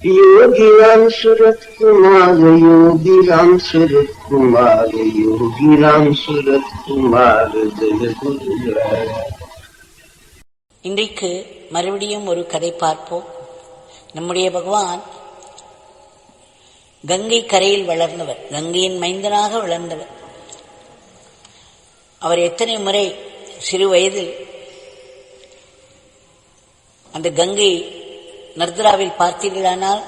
योगी राम सूरत कुमार, योगी राम सूरत कुमार, योगी राम सूरत कुमार, जय गुरुराय. இன்றைக்கு மறுபடியும் ஒரு கதை பார்ப்போம். நம்முடைய பகவான் கங்கை கரையில் வளர்ந்தவர், கங்கையின் மைந்தனாக வளர்ந்தவர். அவர் எத்தனை முறை சிறு வயதில் அந்த கங்கை நர்மதாவில் பார்த்தீர்களானால்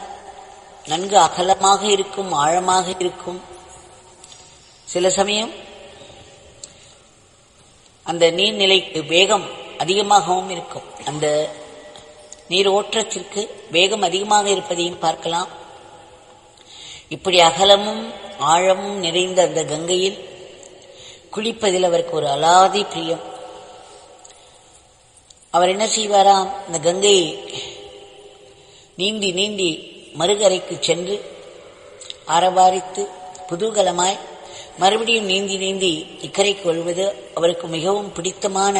நன்கு அகலமாக இருக்கும், ஆழமாக இருக்கும். சில சமயம் அந்த நீர்நிலைக்கு வேகம் அதிகமாகவும் இருக்கும். அந்த நீர் ஓட்டத்திற்கு வேகம் அதிகமாக இருப்பதையும் பார்க்கலாம். இப்படி அகலமும் ஆழமும் நிறைந்த அந்த கங்கையில் குளிப்பதில் அவருக்கு ஒரு அலாதி பிரியம். அவர் என்ன செய்வாராம், இந்த கங்கையை நீந்தி நீந்தி மறுகரைக்கு சென்று ஆரவாரித்து குதூகலமாய் மறுபடியும் நீந்தி நீந்தி இக்கரைக்கு வருவது அவருக்கு மிகவும் பிடித்தமான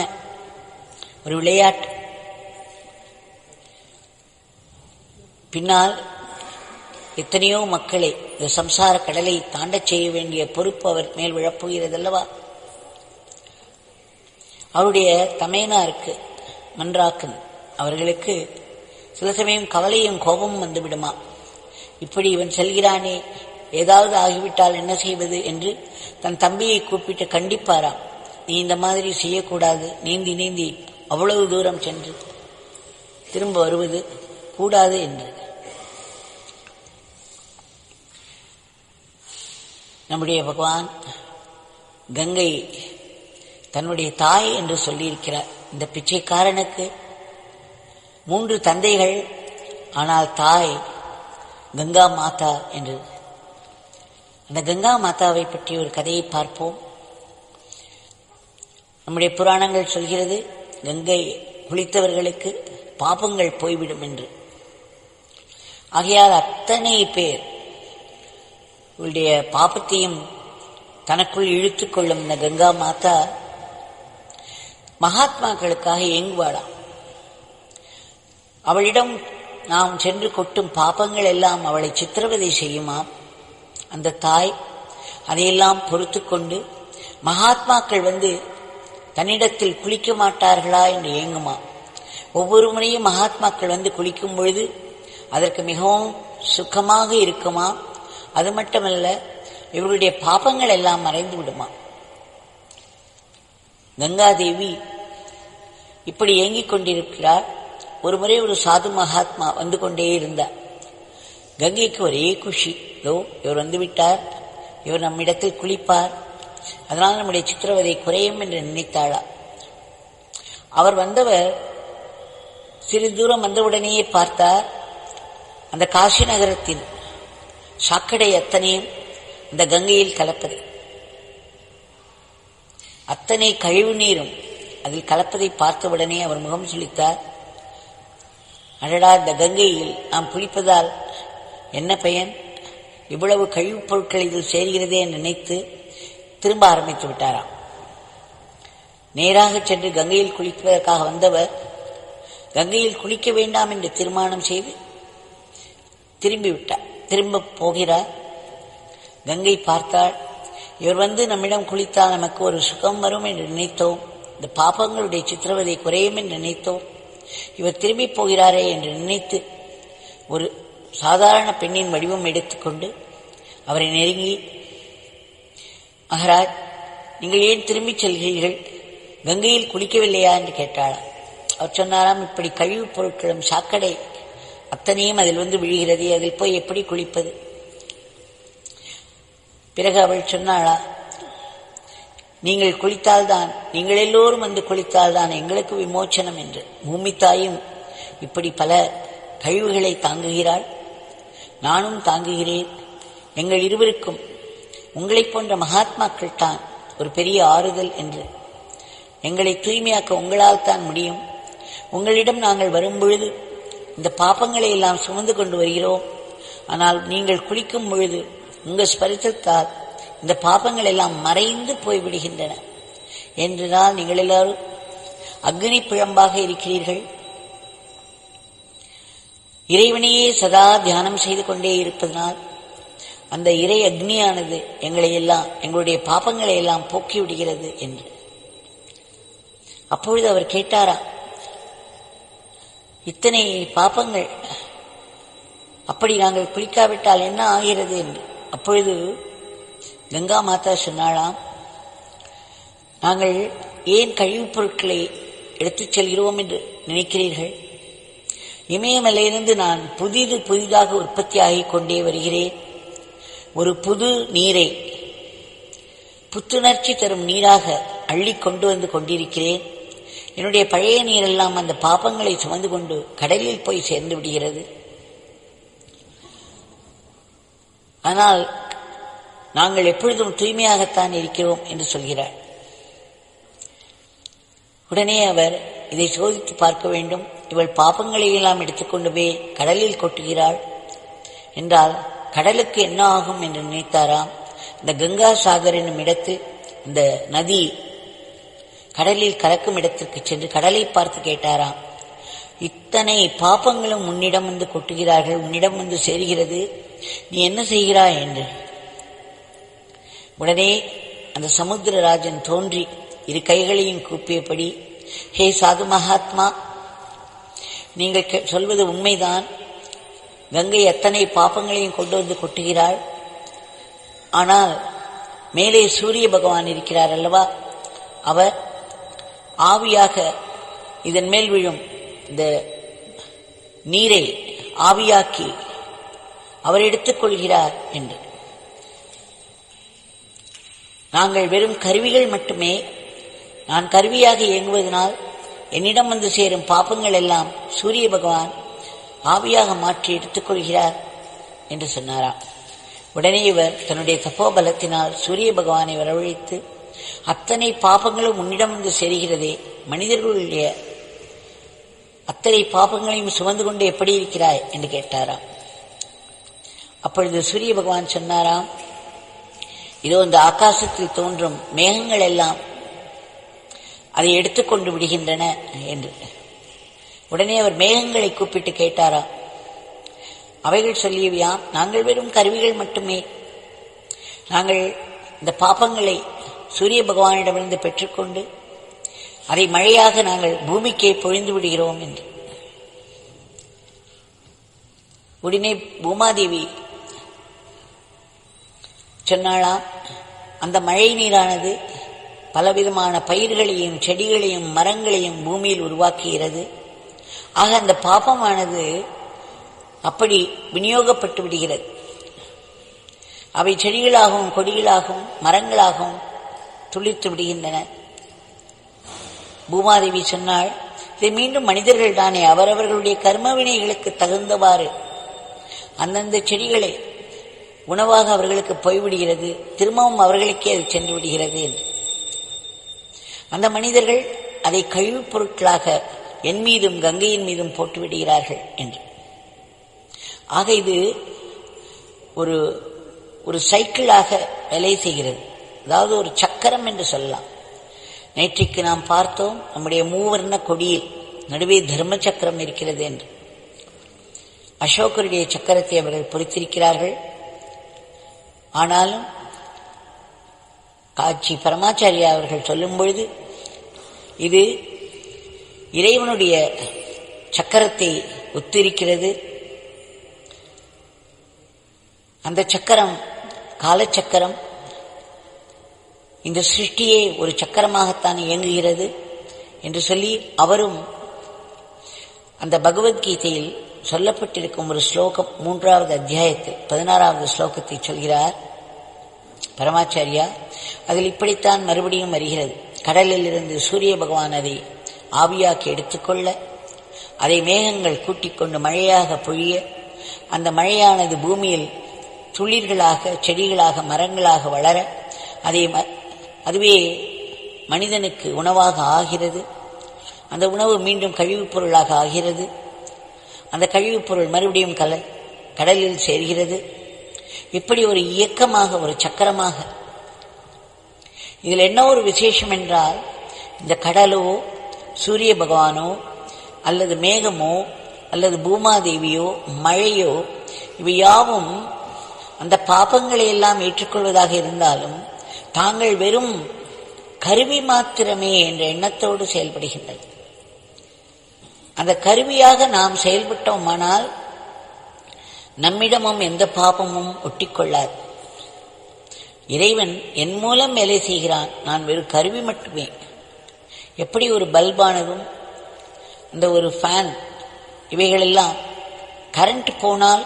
ஒரு விளையாட்டு. பின்னால் எத்தனையோ மக்களை இந்த சம்சார கடலை தாண்டச் செய்ய வேண்டிய பொறுப்பு அவர் மேல் விழப்போகிறதல்லவா. அவருடைய தமையனாருக்கு மன்றாக்கன் அவர்களுக்கு சில சமயம் கவலையும் கோபமும் வந்துவிடுமா. இப்படி இவன் செல்கிறானே, ஏதாவது ஆகிவிட்டால் என்ன செய்வது என்று தன் தம்பியை கூப்பிட்டு கண்டிப்பாராம். நீ இந்த மாதிரி செய்யக்கூடாது, நீந்தி நீந்தி அவ்வளவு தூரம் சென்று திரும்ப வருவது கூடாது என்று. நம்முடைய பகவான் கங்கை தன்னுடைய தாய் என்று சொல்லியிருக்கிறார். இந்த பிச்சைக்காரனுக்கு 3 தந்தைகள், ஆனால் தாய் கங்கா மாதா என்று. அந்த கங்கா மாதாவை பற்றி ஒரு கதையை பார்ப்போம். நம்முடைய புராணங்கள் சொல்கிறது, கங்கை குளித்தவர்களுக்கு பாபங்கள் போய்விடும் என்று. ஆகையால் அத்தனை பேர் உடைய பாபத்தையும் தனக்குள் இழுத்துக் கொள்ளும் இந்த கங்கா மாதா மகாத்மாக்களுக்காக ஏங்குவாளாம். அவளிடம் நாம் சென்று கொட்டும் பாபங்கள் எல்லாம் அவளை சித்திரவதை செய்யுமாம். அந்த தாய் அதையெல்லாம் பொறுத்து கொண்டு மகாத்மாக்கள் வந்து தன்னிடத்தில் குளிக்க மாட்டார்களா என்று ஏங்குமா. ஒவ்வொரு முறையும் மகாத்மாக்கள் வந்து குளிக்கும் பொழுது அதற்கு மிகவும் சுகமாக இருக்குமா. அது மட்டுமல்ல, இவர்களுடைய பாபங்கள் எல்லாம் மறைந்து விடுமா. கங்காதேவி இப்படி ஏங்கிக் கொண்டிருக்கிறார். ஒரு முறை ஒரு சாது மகாத்மா வந்து கொண்டே இருந்தார். கங்கைக்கு ஒரே குஷி, இவர் வந்துவிட்டார், இவர் நம்மிடத்தில் குளிப்பார், அதனால் நம்முடைய சித்திரவதை குறையும் என்று நினைத்தாளா. அவர் வந்தவர் சிறிது தூரம் வந்தவுடனேயே பார்த்தார், அந்த காசி நகரத்தின் சாக்கடை அத்தனையும் இந்த கங்கையில் கலப்பது, அத்தனை கழிவு நீரும் அதில் கலப்பதை பார்த்தவுடனே அவர் முகம் சுளித்தார். அடடா, இந்த கங்கையில் நாம் குளிப்பதால் என்ன பயன், இவ்வளவு கழிவுப் பொருட்கள் இதில் சேர்கிறதே என்று நினைத்து திரும்ப ஆரம்பித்து விட்டாராம். நேராக சென்று கங்கையில் குளிப்பதற்காக வந்தவர் கங்கையில் குளிக்க வேண்டாம் என்று தீர்மானம் செய்து திரும்பிவிட்டார். திரும்ப போகிறார். கங்கை பார்த்தாள், இவர் வந்து நம்மிடம் குளித்தால் நமக்கு ஒரு சுகம் வரும் என்று நினைத்தோம், இந்த பாபங்களுடைய சித்திரவதை குறையும் என்று நினைத்தோம், இவர் திரும்பி போகிறாரே என்று நினைத்து ஒரு சாதாரண பெண்ணின் வடிவம் எடுத்துக்கொண்டு அவரை நெருங்கி, மகாராஜ், நீங்கள் ஏன் திரும்பிச் செல்கிறீர்கள், கங்கையில் குளிக்கவில்லையா என்று கேட்டாளாம். அவர் சொன்னாராம், இப்படி கழிவுப் பொருட்களும் சாக்கடை அத்தனையும் அதில் வந்து விழுகிறது, அதில் போய் எப்படி குளிப்பது. பிறகு அவள் சொன்னாளா, நீங்கள் குளித்தால்தான், நீங்கள் எல்லோரும் வந்து குளித்தால்தான் எங்களுக்கு விமோச்சனம் என்று. பூமி தாயும் இப்படி பல கழிவுகளை தாங்குகிறாள், நானும் தாங்குகிறேன். எங்கள் இருவருக்கும் உங்களைப் போன்ற மகாத்மாக்கள் தான் ஒரு பெரிய ஆறுதல் என்று. எங்களை தூய்மையாக்க உங்களால் தான் முடியும். உங்களிடம் நாங்கள் வரும்பொழுது இந்த பாபங்களை எல்லாம் சுமந்து கொண்டு வருகிறோம், ஆனால் நீங்கள் குளிக்கும் பொழுது உங்கள் ஸ்பரிசத்தால் இந்த பாபங்கள் எல்லாம் மறைந்து போய்விடுகின்றன. என்றால் நீங்கள் எல்லாரும் அக்னி பிழம்பாக இருக்கிறீர்கள். இறைவனையே சதா தியானம் செய்து கொண்டே இருப்பதனால் அந்த இறை அக்னியானது எங்களுடைய பாபங்களை எல்லாம் போக்கி விடுகிறது என்று. அப்பொழுது அவர் கேட்டாரா, இத்தனை பாபங்கள், அப்படி நாங்கள் குளிக்காவிட்டால் என்ன ஆகிறது என்று. அப்பொழுது கங்கா மாதா சொன்னாளாம், நாங்கள் ஏன் கழிவுப் பொருட்களை எடுத்துச் செல்கிறோம் என்று நினைக்கிறீர்கள்? இமயமலையிலிருந்து நான் புதிதாக உற்பத்தி ஆகிக் கொண்டே வருகிறேன். ஒரு புது நீரை புத்துணர்ச்சி தரும் நீராக அள்ளி கொண்டு வந்து கொண்டிருக்கிறேன். என்னுடைய பழைய நீரெல்லாம் அந்த பாபங்களை சுமந்து கொண்டு கடலில் போய் சேர்ந்து விடுகிறது. ஆனால் நாங்கள் எப்பொழுதும் தூய்மையாகத்தான் இருக்கிறோம் என்று சொல்கிறார். உடனே அவர், இதை சோதித்து பார்க்க வேண்டும், இவள் பாபங்களை எல்லாம் எடுத்துக்கொண்டு போய் கடலில் கொட்டுகிறாள் என்றால் கடலுக்கு என்ன ஆகும் என்று நினைத்தாராம். இந்த கங்கா சாகர் என்னும் இடத்தில் இந்த நதி கடலில் கலக்கும் இடத்திற்கு சென்று கடலை பார்த்து கேட்டாராம், இத்தனை பாபங்களும் உன்னிடம் வந்து கொட்டுகிறார்கள், உன்னிடம் வந்து சேர்கிறது, நீ என்ன செய்கிறாய் என்று. உடனே அந்த சமுத்திரராஜன் தோன்றி இரு கைகளையும் கூப்பியபடி, ஹே சாது மகாத்மா, நீங்கள் சொல்வது உண்மைதான். கங்கை அத்தனை பாபங்களையும் கொண்டு வந்து கொட்டுகிறாள். ஆனால் மேலே சூரிய பகவான் இருக்கிறார் அல்லவா, அவர் ஆவியாக இதன் மேல் விழும் இந்த நீரை ஆவியாக்கி அவர் எடுத்துக்கொள்கிறார் என்று. நாங்கள் வெறும் கருவிகள் மட்டுமே. நான் கருவியாக இயங்குவதனால் என்னிடம் வந்து சேரும் பாப்பங்கள் எல்லாம் சூரிய பகவான் ஆவியாக மாற்றி எடுத்துக்கொள்கிறார் என்று சொன்னாராம். உடனே இவர் தன்னுடைய தப்போபலத்தினால் சூரிய பகவானை வரவழைத்து, அத்தனை பாபங்களும் உன்னிடம் வந்து சேர்கிறதே, மனிதர்களுடைய அத்தனை பாபங்களையும் சுமந்து கொண்டு எப்படி இருக்கிறாய் என்று கேட்டாராம். அப்பொழுது சூரிய பகவான் சொன்னாராம், இதோ இந்த ஆகாசத்தில் தோன்றும் மேகங்கள் எல்லாம் அதை எடுத்துக்கொண்டு விடுகின்றன என்று. உடனே அவர் மேகங்களை கூப்பிட்டு கேட்டாராம். அவைகள் சொல்லியவையாம், நாங்கள் வெறும் கருவிகள் மட்டுமே. நாங்கள் இந்த பாபங்களை சூரிய பகவானிடமிருந்து பெற்றுக்கொண்டு அதை மழையாக நாங்கள் பூமிக்கே பொழிந்து விடுகிறோம் என்று. உடனே பூமாதேவி சொன்னாளாம், அந்த மழை நீரானது பலவிதமான பயிர்களையும் செடிகளையும் மரங்களையும் பூமியில் உருவாக்குகிறது. ஆக அந்த பாபமானது அப்படி விநியோகப்பட்டு விடுகிறது. அவை செடிகளாகவும் கொடிகளாகவும் மரங்களாகவும் துளிர்த்து விடுகின்றன. பூமாதேவி சொன்னாள், இதை மீண்டும் மனிதர்கள் தானே அவரவர்களுடைய கர்ம வினைகளுக்கு தகுந்தவாறு அந்தந்த செடிகளை உணவாக அவர்களுக்கு போய்விடுகிறது, திரும்பவும் அவர்களுக்கே அது சென்று விடுகிறது என்று. அந்த மனிதர்கள் அதை கழிவுப் பொருட்களாக என் மீதும் கங்கையின் மீதும் போட்டு விடுகிறார்கள் என்று. ஆக இது ஒரு சைக்கிளாக வேலை செய்கிறது. அதாவது ஒரு சக்கரம் என்று சொல்லலாம். நேற்றைக்கு நாம் பார்த்தோம், நம்முடைய மூவர்ண கொடியில் நடுவே தர்ம சக்கரம் இருக்கிறது என்று. அசோகருடைய சக்கரத்தை அவர்கள் பொறித்திருக்கிறார்கள். ஆனாலும் காட்சி பரமாச்சாரியா அவர்கள் சொல்லும் பொழுது இது இறைவனுடைய சக்கரத்தை ஒத்திருக்கிறது. அந்த சக்கரம் காலச்சக்கரம். இந்த சிருஷ்டியே ஒரு சக்கரமாகத்தான் இயங்குகிறது என்று சொல்லி அவரும் அந்த பகவத்கீதையில் சொல்லப்பட்டிருக்கும் ஒரு ஸ்லோகம் 3வது அத்தியாயத்தில் 16வது ஸ்லோகத்தை சொல்கிறார் பரமாச்சாரியா. அதில் இப்படித்தான் மறுபடியும் வருகிறது. கடலில் இருந்து சூரிய பகவான் அதை ஆவியாக்கி எடுத்துக்கொள்ள, அதை மேகங்கள் கூட்டிக் கொண்டு மழையாக பொழிய, அந்த மழையானது பூமியில் துளிர்களாக செடிகளாக மரங்களாக வளர, அதுவே மனிதனுக்கு உணவாக ஆகிறது. அந்த உணவு மீண்டும் கழிவுப் பொருளாக ஆகிறது. அந்த கழிவுப் பொருள் மறுபடியும் கடலில் சேர்கிறது. இப்படி ஒரு இயக்கமாக, ஒரு சக்கரமாக. இதில் என்ன ஒரு விசேஷம் என்றால், இந்த கடலோ சூரிய பகவானோ அல்லது மேகமோ அல்லது பூமாதேவியோ மழையோ இவையாவும் அந்த பாபங்களை எல்லாம் ஏற்றுக்கொள்வதாக இருந்தாலும் தாங்கள் வெறும் கருவி மாத்திரமே என்ற எண்ணத்தோடு செயல்படுகின்றது. அந்த கருவியாக நாம் செயல்பட்டோமானால் நம்மிடமும் எந்த பாபமும் ஒட்டிக்கொள்ளாது. இறைவன் என் மூலம் வேலை செய்கிறான், நான் வெறும் கருவி மட்டுமே. எப்படி ஒரு பல்பானதும் அந்த ஒரு ஃபேன் இவைகளெல்லாம் கரண்ட் போனால்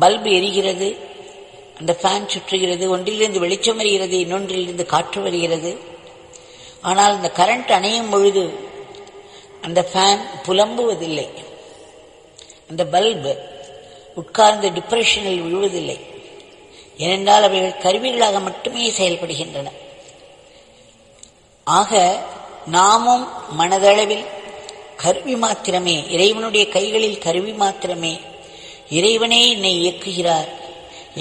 பல்பு எரிகிறது, அந்த ஃபேன் சுற்றுகிறது, ஒன்றிலிருந்து வெளிச்சம் வருகிறது, இன்னொன்றிலிருந்து காற்று வருகிறது. ஆனால் இந்த கரண்ட் அணையும் பொழுது அந்த ஃபேன் புலம்புவதில்லை, அந்த பல்பு உட்கார்ந்த டிப்ரெஷனில் விழுவதில்லை. ஏனென்றால் அவைகள் கருவிகளாக மட்டுமே செயல்படுகின்றன. ஆக நாமும் மனதளவில் கருவி மாத்திரமே, இறைவனுடைய கைகளில் கருவி மாத்திரமே. இறைவனே என்னை இயக்குகிறார்,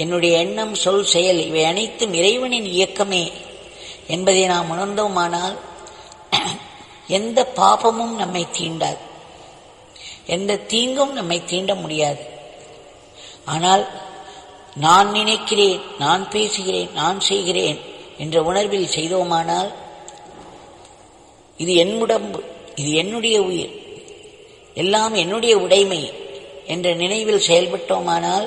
என்னுடைய எண்ணம் சொல் செயல் இவை அனைத்தும் இறைவனின் இயக்கமே என்பதை நாம் உணர்ந்தோமானால் எந்த பாபமும் நம்மை தீண்டாது, எந்த தீங்கும் நம்மை தீண்ட முடியாது. ஆனால் நான் நினைக்கிறேன், நான் பேசுகிறேன், நான் செய்கிறேன் என்ற உணர்வில் செய்தோமானால் இது என் உடம்பு, இது என்னுடைய உயிர், எல்லாம் என்னுடைய உடைமை என்ற நினைவில் செயல்பட்டோமானால்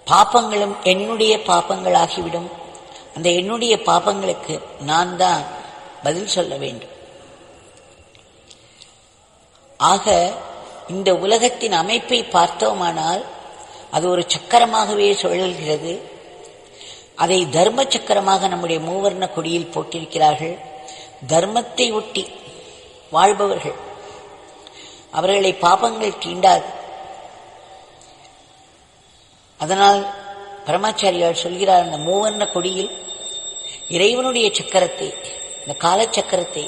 பாபங்களும் என்னுடைய பாபங்களாகிவிடும். அந்த என்னுடைய பாபங்களுக்கு நான் தான் பதில் சொல்ல வேண்டும். ஆக இந்த உலகத்தின் அமைப்பை பார்த்தோமானால் அது ஒரு சக்கரமாகவே சுழல்கிறது. அதை தர்ம சக்கரமாக நம்முடைய மூவர்ண கொடியில் போட்டிருக்கிறார்கள். தர்மத்தை ஒட்டி வாழ்பவர்கள், அவர்களை பாபங்கள் தீண்டாது. அதனால் பரமாச்சாரியார் சொல்கிறார், அந்த மூவர்ண கொடியில் இறைவனுடைய சக்கரத்தை, இந்த காலச்சக்கரத்தை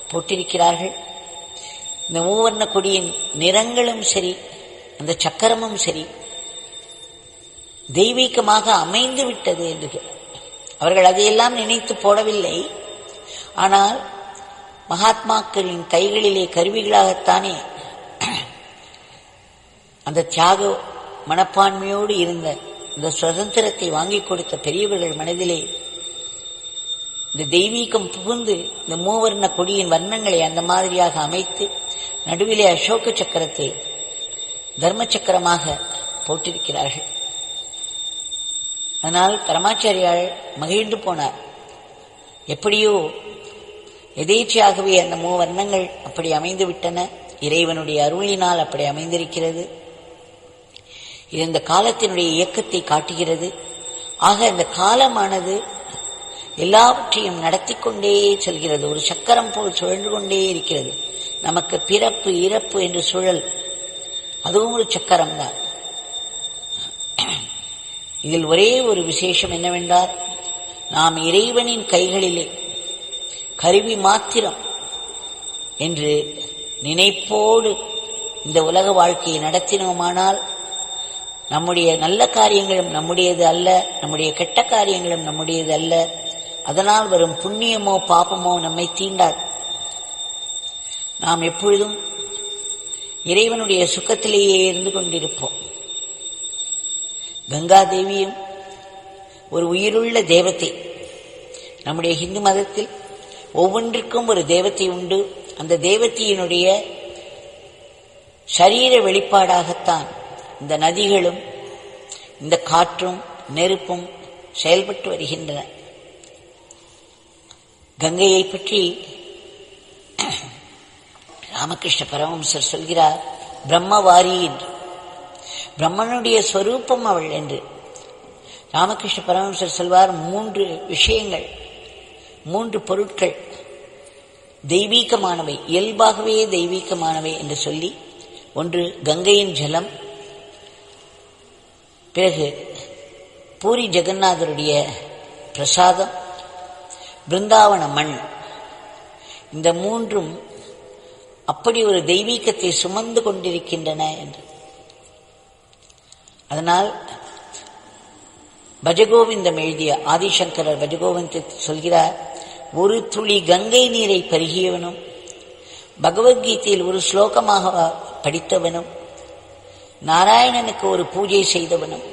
போட்டிருக்கிறார்கள். இந்த மூவர்ண கொடியின் நிறங்களும் சரி, அந்த சக்கரமும் சரி தெய்வீகமாக அமைந்து விட்டது என்று அவர்கள் அதையெல்லாம் நினைத்து போடவில்லை. ஆனால் மகாத்மாக்களின் கைகளிலே கருவிகளாகத்தானே அந்த தியாக மனப்பான்மையோடு இருந்த இந்த சுதந்திரத்தை வாங்கி கொடுத்த பெரியவர்கள் மனதிலே இந்த தெய்வீகம் புகுந்து இந்த மூவர்ண கொடியின் வர்ணங்களை அந்த மாதிரியாக அமைத்து நடுவிலே அசோக சக்கரத்தை தர்ம சக்கரமாக போட்டிருக்கிறார்கள். அதனால் பரமாச்சாரியால் மகிழ்ந்து போனார். எப்படியோ எதேச்சையாகவே அந்த மூவர்ணங்கள் அப்படி அமைந்து விட்டன, இறைவனுடைய அருளினால் அப்படி அமைந்திருக்கிறது. இது இந்த காலத்தினுடைய இயக்கத்தை காட்டுகிறது. ஆக இந்த காலமானது எல்லாவற்றையும் நடத்தி கொண்டே செல்கிறது, ஒரு சக்கரம் போல் சுழன்று கொண்டே இருக்கிறது. நமக்கு பிறப்பு இறப்பு என்று சுழல், அதுவும் ஒரு சக்கரம்தான். இதில் ஒரே ஒரு விசேஷம் என்னவென்றால், நாம் இறைவனின் கைகளிலே கருவி மாத்திரம் என்று நினைப்போடு இந்த உலக வாழ்க்கையை நடத்தினோமானால் நம்முடைய நல்ல காரியங்களும் நம்முடையது அல்ல, நம்முடைய கெட்ட காரியங்களும் நம்முடையது அல்ல. அதனால் வரும் புண்ணியமோ பாபமோ நம்மை தீண்டாது. நாம் எப்பொழுதும் இறைவனுடைய சுகத்திலேயே இருந்து கொண்டிருப்போம். கங்காதேவியும் ஒரு உயிருள்ள தேவதை. நம்முடைய இந்து மதத்தில் ஒவ்வொன்றிற்கும் ஒரு தேவதை உண்டு. அந்த தேவதையினுடைய சரீர வெளிப்பாடாகத்தான் இந்த நதிகளும் இந்த காற்றும் நெருப்பும் செயல்பட்டு வருகின்றன. கங்கையை பற்றி ராமகிருஷ்ண பரமஹம்சர் சொல்கிறார், பிரம்மவாரி என்று. பிரம்மனுடைய ஸ்வரூபம் அவள் என்று ராமகிருஷ்ண பரமஹம்சர் சொல்வார். 3 விஷயங்கள், 3 பொருட்கள் தெய்வீகமானவை, இயல்பாகவே தெய்வீகமானவை என்று சொல்லி, ஒன்று கங்கையின் ஜலம், பிறகு பூரி ஜெகநாதருடைய பிரசாதம், பிருந்தாவன மண். இந்த 3ம் அப்படி ஒரு தெய்வீகத்தை சுமந்து கொண்டிருக்கின்றன என்று. அதனால் பஜகோவிந்தம் எழுதிய ஆதிசங்கரர் பஜகோவிந்த சொல்கிறார், ஒரு துளி கங்கை நீரை பருகியவனும் பகவத்கீதையில் ஒரு ஸ்லோகமாக படித்தவனும் நாராயணனுக்கு ஒரு பூஜை செய்தவனும்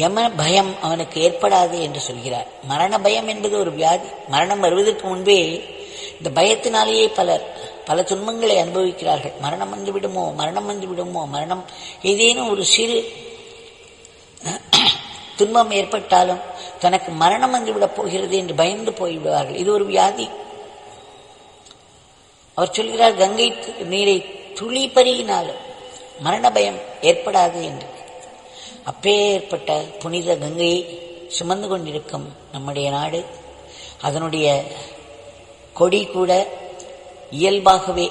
யம பயம் அவனுக்கு ஏற்படாது என்று சொல்கிறார். மரண பயம் என்பது ஒரு வியாதி. மரணம் வருவதற்கு முன்பே இந்த பயத்தினாலேயே பல துன்பங்களை அனுபவிக்கிறார்கள். மரணம் வந்து விடுமோ, மரணம் வந்து விடுமோ, மரணம் ஏதேனும் ஒரு சிறு துன்பம் ஏற்பட்டாலும் தனக்கு மரணம் வந்துவிடப் போகிறது என்று பயந்து போய்விடுவார்கள். இது ஒரு வியாதி. அவர் சொல்கிறார், கங்கை நீரை துளி பருகினாலும் மரண பயம் ஏற்படாது என்று. அப்பேற்பட்ட புனித கங்கையை சுமந்து கொண்டிருக்கும் நம்முடைய நாடு, அதனுடைய கொடி கூட இயல்பாகவே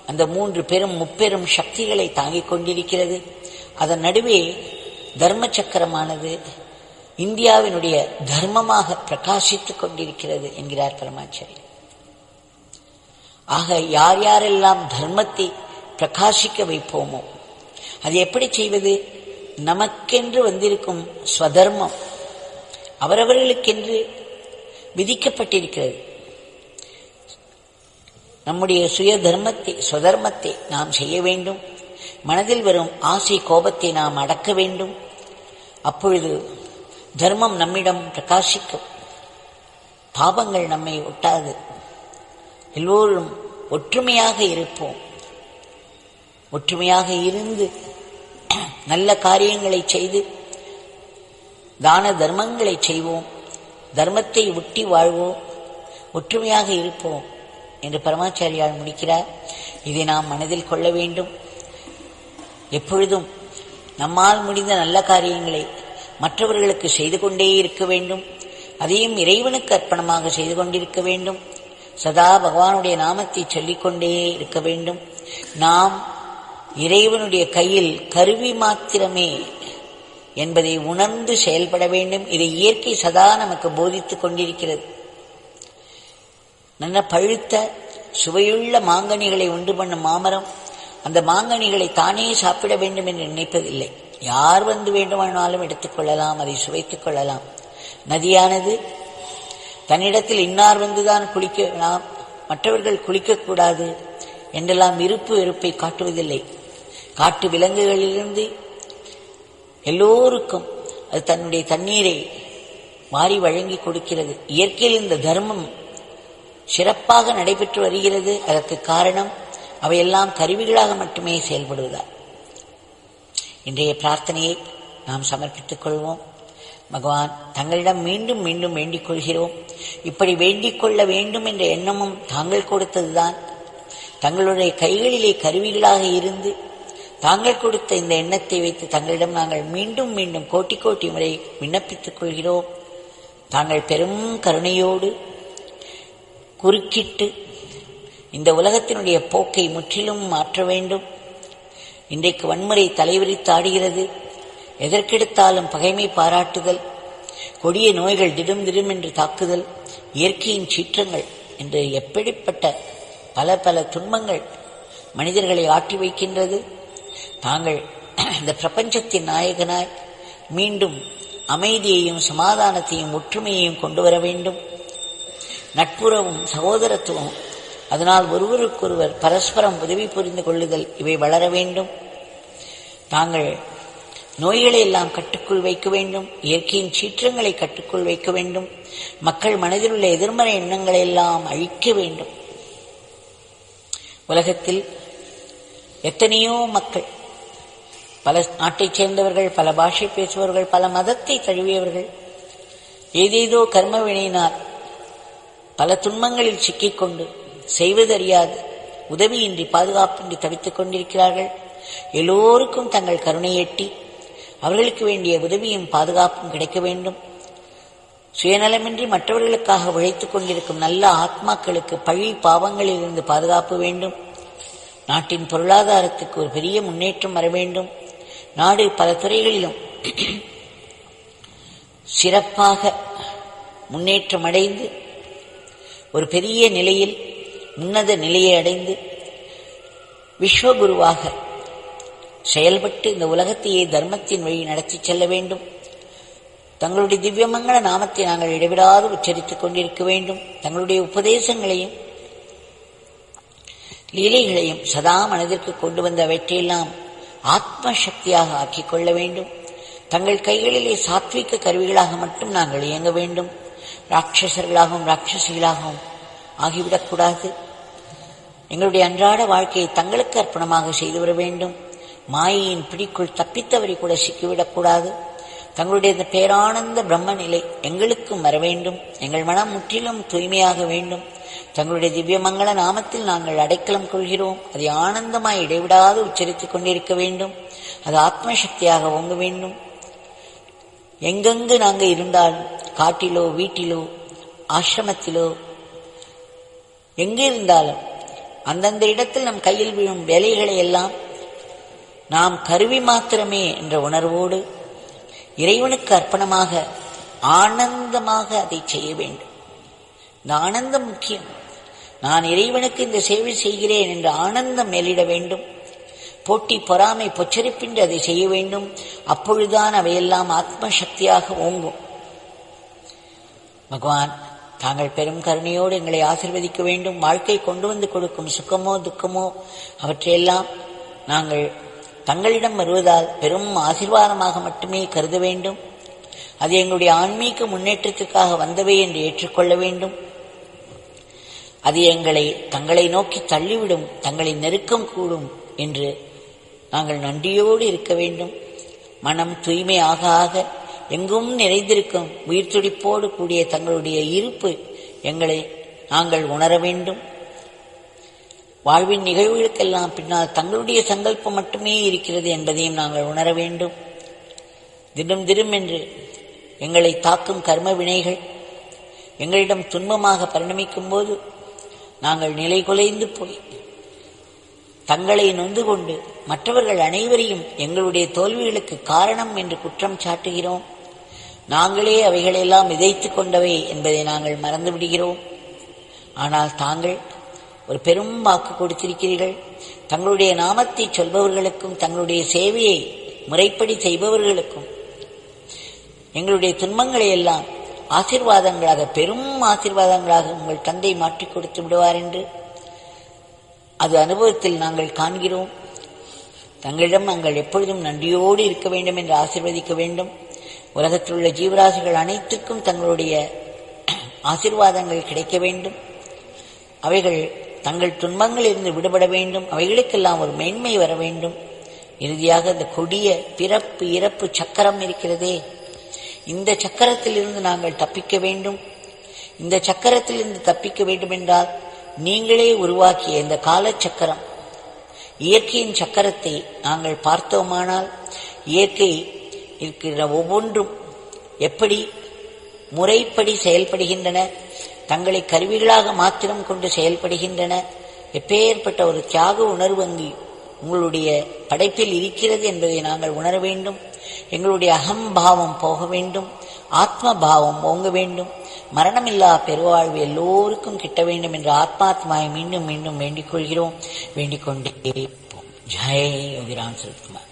அந்த 3 முப்பெரும் சக்திகளை தாங்கிக் கொண்டிருக்கிறது. அதன் நடுவே தர்ம சக்கரமானது இந்தியாவினுடைய தர்மமாக பிரகாசித்துக் கொண்டிருக்கிறது என்கிறார் பரமாச்சாரி. ஆக யார் யாரெல்லாம் தர்மத்தை பிரகாசிக்க வைப்போமோ, அது எப்படி செய்வது? நமக்கென்று வந்திருக்கும் ஸ்வதர்மம் அவரவர்களுக்கென்று விதிக்கப்பட்டிருக்கிறது. நம்முடைய ஸ்வதர்மத்தை நாம் செய்ய வேண்டும். மனதில் வரும் ஆசை கோபத்தை நாம் அடக்க வேண்டும். அப்பொழுது தர்மம் நம்மிடம் பிரகாசிக்கும். பாவங்கள் நம்மை ஒட்டாது. எல்லோரும் ஒற்றுமையாக இருப்போம். ஒற்றுமையாக இருந்து நல்ல காரியங்களை செய்து தான தர்மங்களை செய்வோம். தர்மத்தை ஒட்டி வாழ்வோம். ஒற்றுமையாக இருப்போம் என்று பரமாச்சாரியால் முடிக்கிறார். இதை நாம் மனதில் கொள்ள வேண்டும். எப்பொழுதும் நம்மால் முடிந்த நல்ல காரியங்களை மற்றவர்களுக்கு செய்து கொண்டே இருக்க வேண்டும். அதையும் இறைவனுக்கு அர்ப்பணமாக செய்து கொண்டிருக்க வேண்டும். சதா பகவானுடைய நாமத்தை சொல்லிக்கொண்டே இருக்க வேண்டும். நாம் இறைவனுடைய கையில் கருவி மாத்திரமே என்பதை உணர்ந்து செயல்பட வேண்டும். இதை இயற்கை சதா நமக்கு போதித்துக் கொண்டிருக்கிறது. நல்ல பழுத்த சுவையுள்ள மாங்கனிகளை உண்டு பண்ணும் மாமரம் அந்த மாங்கனிகளை தானே சாப்பிட வேண்டும் என்று நினைப்பதில்லை. யார் வந்து வேண்டுமானாலும் எடுத்துக்கொள்ளலாம், அதை சுவைத்துக் கொள்ளலாம். நதியானது தன்னிடத்தில் இன்னார் வந்துதான் குளிக்கலாம், மற்றவர்கள் குளிக்கக்கூடாது என்றெல்லாம் வெறுப்பை காட்டுவதில்லை. காட்டு விலங்குகளிலிருந்து எல்லோருக்கும் அது தன்னுடைய தண்ணீரை மாறி வழங்கி கொடுக்கிறது. இயற்கையில் இந்த தர்மம் சிறப்பாக நடைபெற்று வருகிறது. அதற்கு காரணம் அவையெல்லாம் கருவிகளாக மட்டுமே செயல்படுவதால். இன்றைய பிரார்த்தனையை நாம் சமர்ப்பித்துக் கொள்வோம். பகவான் தங்களிடம் மீண்டும் மீண்டும் வேண்டிக் கொள்கிறோம். இப்படி வேண்டிக் கொள்ள வேண்டும் என்ற எண்ணமும் தாங்கள் கொடுத்ததுதான். தங்களுடைய கைகளிலே கருவிகளாக இருந்து தாங்கள் கொடுத்த இந்த எண்ணத்தை வைத்து தங்களிடம் நாங்கள் மீண்டும் மீண்டும் கோட்டி முறை விண்ணப்பித்துக் கொள்கிறோம். தாங்கள் பெரும் கருணையோடு குறுக்கிட்டு இந்த உலகத்தினுடைய போக்கை முற்றிலும் மாற்ற வேண்டும். இன்றைக்கு வன்முறை தலைவிரித்தாடுகிறது. எதற்கெடுத்தாலும் பகைமை பாராட்டுதல், கொடிய நோய்கள் திடும் என்று தாக்குதல், இயற்கையின் சீற்றங்கள் என்று எப்படிப்பட்ட பல துன்பங்கள் மனிதர்களை ஆட்டி வைக்கின்றது. தாங்கள் இந்த பிரபஞ்சத்தின் நாயகனாய் மீண்டும் அமைதியையும் சமாதானத்தையும் ஒற்றுமையையும் கொண்டு வர வேண்டும். நட்புறவும் சகோதரத்துவம், அதனால் ஒருவருக்கொருவர் பரஸ்பரம் உதவி புரிந்து கொள்ளுதல் இவை வளர வேண்டும். தாங்கள் நோய்களை எல்லாம் கட்டுக்குள் வைக்க வேண்டும். இயற்கையின் சீற்றங்களை கட்டுக்குள் வைக்க வேண்டும். மக்கள் மனதில் உள்ள எதிர்மறை எண்ணங்களை எல்லாம் அழிக்க வேண்டும். உலகத்தில் எத்தனையோ மக்கள், பல நாட்டைச் சேர்ந்தவர்கள், பல பாஷை பேசுபவர்கள், பல மதத்தை தழுவியவர்கள் ஏதேதோ கர்ம வினையினால் பல துன்பங்களில் சிக்கிக்கொண்டு செய்வதறியாது உதவியின்றி பாதுகாப்பின்றி தவித்துக் கொண்டிருக்கிறார்கள். எல்லோருக்கும் தங்கள் கருணை எட்டி அவர்களுக்கு வேண்டிய உதவியும் பாதுகாப்பும் கிடைக்க வேண்டும். சுயநலமின்றி மற்றவர்களுக்காக உழைத்துக் கொண்டிருக்கும் நல்ல ஆத்மாக்களுக்கு பழி பாவங்களில் இருந்து பாதுகாப்பு வேண்டும். நாட்டின் பொருளாதாரத்துக்கு ஒரு பெரிய முன்னேற்றம் வர வேண்டும். நாடு பல துறைகளிலும் சிறப்பாக முன்னேற்றம் அடைந்து ஒரு பெரிய நிலையில் உன்னத நிலையை அடைந்து விஸ்வகுருவாக செயல்பட்டு இந்த உலகத்தையே தர்மத்தின் வழி நடத்தி செல்ல வேண்டும். தங்களுடைய திவ்யமங்கள நாமத்தை நாங்கள் இடைவிடாது உச்சரித்துக் கொண்டிருக்க வேண்டும். தங்களுடைய உபதேசங்களையும் லீலைகளையும் சதா மனதிற்கு கொண்டு வந்த அவற்றையெல்லாம் ஆத்ம சக்தியாக ஆக்கிக் கொள்ள வேண்டும். தங்கள் கைகளிலே சாத்விக கருவிகளாக மட்டும் நாங்கள் இயங்க வேண்டும். ராட்சசர்களாகவும் ராட்சசிகளாகவும் ஆகிவிடக்கூடாது. எங்களுடைய அன்றாட வாழ்க்கையை தங்களுக்கு அர்ப்பணமாக செய்து வர வேண்டும். மாயையின் பிடிக்குள் தப்பித்தவரை கூட சிக்கிவிடக்கூடாது. தங்களுடைய இந்த பேரானந்த பிரம்ம நிலை எங்களுக்கும் வர வேண்டும். எங்கள் மனம் முற்றிலும் தூய்மையாக வேண்டும். தங்களுடைய திவ்யமங்கள நாமத்தில் நாங்கள் அடைக்கலம் கொள்கிறோம். அதை ஆனந்தமாய் இடைவிடாது உச்சரித்துக் கொண்டிருக்க வேண்டும். அது ஆத்மசக்தியாக ஓங்க வேண்டும். எங்கெங்கு நாங்கள் இருந்தாலும், காட்டிலோ வீட்டிலோ ஆசிரமத்திலோ எங்கு இருந்தாலும், அந்தந்த இடத்தில் நம் கையில் விழும் வேலைகளை எல்லாம் நாம் கருவி மாத்திரமே என்ற உணர்வோடு இறைவனுக்கு அர்ப்பணமாக ஆனந்தமாக அதை செய்ய வேண்டும். இந்த ஆனந்தம் முக்கியம். நான் இறைவனுக்கு இந்த சேவை செய்கிறேன் என்ற ஆனந்தம் மேலிட வேண்டும். போட்டி பொறாமை பொச்சரிப்பின்றி அதை செய்ய வேண்டும். அப்பொழுதுதான் அவையெல்லாம் ஆத்ம சக்தியாக ஓங்கும். பகவான் தாங்கள் பெரும் கருணையோடு எங்களை ஆசீர்வதிக்க வேண்டும். வாழ்க்கை கொண்டு வந்து கொடுக்கும் சுகமோ துக்கமோ அவற்றையெல்லாம் நாங்கள் தங்களிடம் வருவதால் பெரும் ஆசீர்வாதமாக மட்டுமே கருத வேண்டும். அது எங்களுடைய ஆன்மீக முன்னேற்றத்திற்காக வந்தவை என்று ஏற்றுக்கொள்ள வேண்டும். அது தங்களை நோக்கி தள்ளிவிடும், தங்களை நெருக்கம் கூடும் என்று நாங்கள் நன்றியோடு இருக்க வேண்டும். மனம் தூய்மை ஆக ஆக எங்கும் நிறைந்திருக்கும் உயிர் துடிப்போடு கூடிய தங்களுடைய இருப்பு நாங்கள் உணர வேண்டும். வாழ்வின் நிகழ்வுகளுக்கெல்லாம் பின்னால் தங்களுடைய சங்கல்பம் மட்டுமே இருக்கிறது என்பதையும் நாங்கள் உணர வேண்டும். தினம் தினம் என்று எங்களை தாக்கும் கர்ம வினைகள் எங்களிடம் துன்பமாக பரிணமிக்கும் போது நாங்கள் நிலை குலைந்து போய் தங்களை நொந்து கொண்டு மற்றவர்கள் அனைவரையும் எங்களுடைய தோல்விகளுக்கு காரணம் என்று குற்றம் சாட்டுகிறோம். நாங்களே அவைகளெல்லாம் விதைத்துக் கொண்டவை என்பதை நாங்கள் மறந்து விடுகிறோம். ஆனால் தாங்கள் ஒரு பெரும் வாக்கு கொடுத்திருக்கிறீர்கள். தங்களுடைய நாமத்தை சொல்பவர்களுக்கும் தங்களுடைய சேவையை முறைப்படி செய்பவர்களுக்கும் எங்களுடைய துன்பங்களை எல்லாம் ஆசீர்வாதங்களாக, பெரும் ஆசீர்வாதங்களாக உங்கள் தந்தை மாற்றிக் கொடுத்து விடுவார் என்று அது அனுபவத்தில் நாங்கள் காண்கிறோம். தங்களிடம் நாங்கள் எப்பொழுதும் நன்றியோடு இருக்க வேண்டும் என்று ஆசீர்வதிக்க வேண்டும். உலகத்தில் உள்ள ஜீவராசிகள் அனைத்திற்கும் தங்களுடைய ஆசீர்வாதங்கள் கிடைக்க வேண்டும். அவைகள் தங்கள் துன்பங்களில் இருந்து விடுபட வேண்டும். அவைகளுக்கெல்லாம் ஒரு மேன்மை வர வேண்டும். இறுதியாக இந்த கொடிய பிறப்பு இறப்பு சக்கரம் இருக்கிறதே, இந்த சக்கரத்தில் இருந்து நாங்கள் தப்பிக்க வேண்டும். இந்த சக்கரத்தில் இருந்து தப்பிக்க வேண்டும் என்றால் நீங்களே உருவாக்கிய இந்த காலச்சக்கரம், இயற்கையின் சக்கரத்தை நாங்கள் பார்த்தோமானால், இயற்கை இருக்கிற ஒவ்வொன்றும் எப்படி முறைப்படி செயல்படுகின்றன, தங்களை கருவிகளாக மாத்திரம் கொண்டு செயல்படுகின்றன, எப்பேற்பட்ட ஒரு தியாக உணர்வு அங்கு உங்களுடைய படைப்பில் இருக்கிறது என்பதை நாங்கள் உணர வேண்டும். எங்களுடைய அகம்பாவம் போக வேண்டும், ஆத்ம பாவம் ஓங்க வேண்டும். மரணமில்லா பெருவாழ்வு எல்லோருக்கும் கிட்ட வேண்டும் என்று ஆத்மாத்மாவை மீண்டும் மீண்டும் வேண்டிக் கொள்கிறோம். வேண்டிக் கொண்டே ஜெய் யோகிராம் சரத்குமார்.